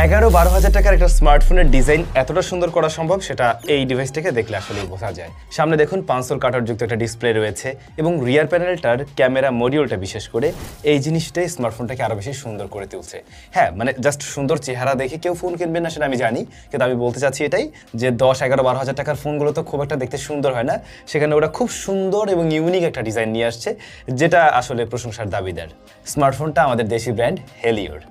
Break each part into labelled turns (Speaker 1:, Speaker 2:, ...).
Speaker 1: 11-12 হাজার টাকার একটা স্মার্টফোনের ডিজাইন এতটা সুন্দর করা সম্ভব সেটা এই ডিভাইসটাকে দেখলে আসলেই বোঝা যায়। সামনে দেখুন পাঁচসোল কাটার যুক্ত একটা ডিসপ্লে রয়েছে এবং রিয়ার প্যানেলটার ক্যামেরা মডিউলটা বিশেষ করে এই জিনিসটাই স্মার্টফোনটাকে আরো বেশি সুন্দর করে তুলছে। হ্যাঁ, মানে জাস্ট সুন্দর চেহারা দেখে কেউ ফোন কিনবে না সেটা আমি জানি, কিন্তু আমি বলতে চাচ্ছি এটাই যে 10-11-12 হাজার টাকার ফোনগুলো তো খুব একটা দেখতে সুন্দর হয় না, সেখানে ওরা খুব সুন্দর এবং ইউনিক একটা ডিজাইন নিয়ে আসছে যেটা আসলে প্রশংসার দাবিদার। স্মার্টফোনটা আমাদের দেশি ব্র্যান্ড হেলিওর।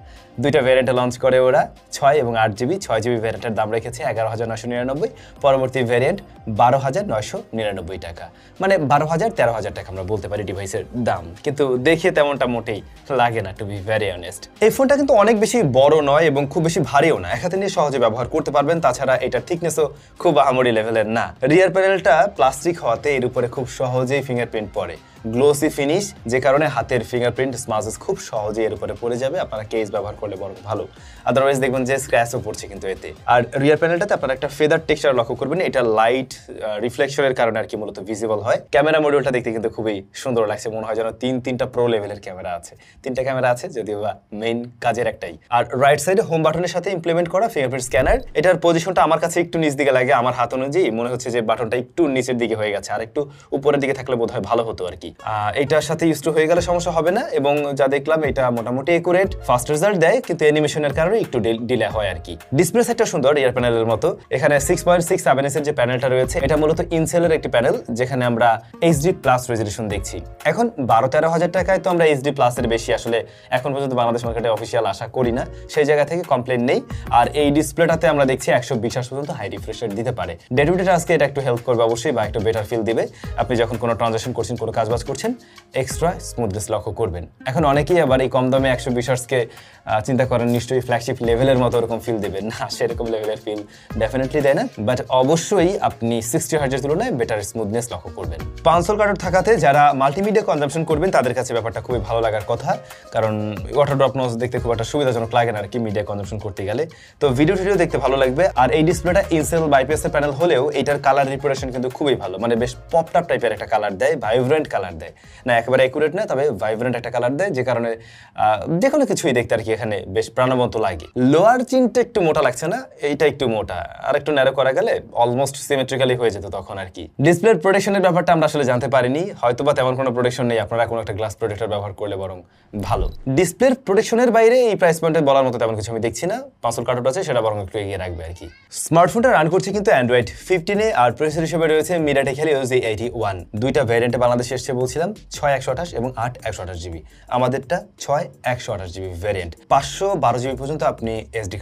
Speaker 1: দুইটা ভ্যারিয়েন্টে লঞ্চ করে ওরা, 6 এবং 8GB। 6GB ভ্যারিয়েন্টের দাম রেখেছে 11,999, পরবর্তী ভ্যারিয়েন্ট 12,999 টাকা, মানে 12,000-13,000 টাকা আমরা বলতে পারি ডিভাইসের দাম, কিন্তু দেখে তেমনটা মোটেই লাগে না, টু বি ভেরি অনেস্ট। এই ফোনটা কিন্তু অনেক বেশি বড় নয় এবং খুব বেশি ভারীও না, এক হাতে নিয়ে সহজে ব্যবহার করতে পারবেন। তাছাড়া এটার থিকনেসও খুব আহামরি লেভেলের না। রিয়ার প্যানেলটা প্লাস্টিক হওয়াতে এর উপরে খুব সহজেই ফিঙ্গারপ্রিন্ট পড়ে, গ্লোসি ফিনিশ, যে কারণে হাতের ফিঙ্গারপ্রিন্ট স্মাজেস খুব সহজেই এর উপরে পড়ে যাবে। আপনারা কেস ব্যবহার করলে বরং ভালো, আদারওয়াইজ দেখবেন যে স্ক্র্যাচও পড়ছে কিন্তু এতে। আর রিয়ার প্যানেলটাতে আপনারা একটা ফেদার টেক্সচার লক্ষ্য করবেন, এটা লাইট রিফ্লেকশনের কারণে আর কি মূলত ভিজিবল হয়। ক্যামেরা মডিউলটা দেখতে কিন্তু খুবই সুন্দর লাগছে, মনে হয় যেন তিনটা প্রো লেভেলের ক্যামেরা আছে। 3টা ক্যামেরা আছে, যদিও বা মেইন কাজের একটাই। আর রাইট সাইডে হোম বাটনের সাথে ইমপ্লিমেন্ট করা ফিঙ্গারপ্রিন্ট স্ক্যানার, এটার পজিশনটা আমার কাছে একটু নিচ দিকে লাগে, আমার হাত অনুযায়ী মনে হচ্ছে যে বাটনটা একটু নিচের দিকে হয়ে গেছে, আর একটু উপরের দিকে থাকলে বোধহয় ভালো হতো আর কি। এইটার সাথে ইউজ টু হয়ে গেলে সমস্যা হবে না, এবং যা দেখলাম এটা মোটামুটি একুরেট, ফাস্ট রেজাল্ট দেয়, কিন্তু অ্যানিমেশনের কারণে একটু ডিলে হয় আর কি। ডিসপ্লে সাইডটা সুন্দর রিয়ার প্যানেলের মতো। এখানে 6.67 এর যে প্যানেলটা রয়েছে এটা মূলত ইনসেলের একটি প্যানেল, যেখানে আমরা HD+ রেজলিউশন দেখছি। এখন 12-13 হাজার টাকায় তো আমরা HD+ এর বেশি আসলে এখন পর্যন্ত বাংলাদেশ মার্কেটে অফিসিয়াল আশা করি না, সেই জায়গা থেকে কমপ্লেন নেই। আর এই ডিসপ্লেটাতে আমরা দেখছি 120 পর্যন্ত হাই রিফ্রেশ রেট দিতে পারে। ডে টু ডে টাস্কে এটা একটু হেল্প করবে অবশ্যই, বা একটু বেটার ফিল দিবে। আপনি যখন কোনো ট্রানজাকশন করছেন, কোনো কাজবাজ করছেন, এক্সট্রা স্মুথনেস লক্ষ্য করবেন। এখন অনেকেই আবার এই কম দামে 120 হার্টজকে চিন্তা করেন নিশ্চয়ই ফ্ল্যাগশিপ লেভেলের মতো ওরকম ফিল দেবেন না, সেরকম লেভেলের ফিল ডেফিনেটলি দেয় না, বাট অবশ্যই আপনি 60 হার্টজের তুলনায় বেটার স্মুথনেস লক্ষ্য করবেন। পাঁচসোল কাটার থাকাতে যারা মাল্টিমিডিয়া কনজাম্পশন করবেন তাদের কাছে ব্যাপারটা খুবই ভালো লাগার কথা, কারণ ওয়াটার ড্রপ নোজ দেখতে খুব একটা সুবিধাজনক লাগে না আর কি মিডিয়া কনজাম্পশন করতে গেলে। তো ভিডিও দেখতে ভালো লাগবে। আর এই ডিসপ্লেটা ইনসেল বাইপিএস এর প্যানেল হলেও এটার কালার রিপ্রেজেন্টেশন কিন্তু খুবই ভালো, মানে বেশ পপড আপ টাইপের একটা কালার দেয়, ভাইব্রেন্ট কালার দেয় না, একেবারে একুরেট না, তবে ভাইব্রেন্ট একটা কালার দেয়, যে কারণে যে কোনো কিছুই দেখতে আর কি এখানে বেশ প্রাণবন্ত লাগে। লোয়ার চিনটা একটু মোটা লাগছে না, এইটা একটু মোটা, আর একটু ন্যারো করা গেলে অলমোস্ট সিমেট্রিক্যালি হয়ে যেত তখন আর কি। ডিসপ্লের প্রোটেকশনের ব্যাপারটা আমরা আসলে জানতে পারিনি, হয়তোবা তেমন কোনো প্রোটেকশন নেই, আপনারা কোনো একটা গ্লাস প্রোটেক্টর ব্যবহার করলে বরং ভালো। ডিসপ্লের প্রোটেকশনের বাইরে এই প্রাইস পয়েন্টে বলার মতো তেমন কিছু আমি দেখছি না। পাঁচসোল কাটার আছে সেটা বরং একটু এগিয়ে রাখবে আর কি। স্মার্টফোনটা রান করছে কিন্তু অ্যান্ড্রয়েড 15-এ, আর প্রসেসর হিসেবে রয়েছে MediaTek Helio Z81। দুইটা ভ্যারিয়েন্টে বাংলাদেশে এসছে বলছিলাম, 6/128 এবং 8/128GB। আমাদেরটা 6/128GB ভ্যারিয়েন্ট, 512GB পর্যন্ত আপনি SD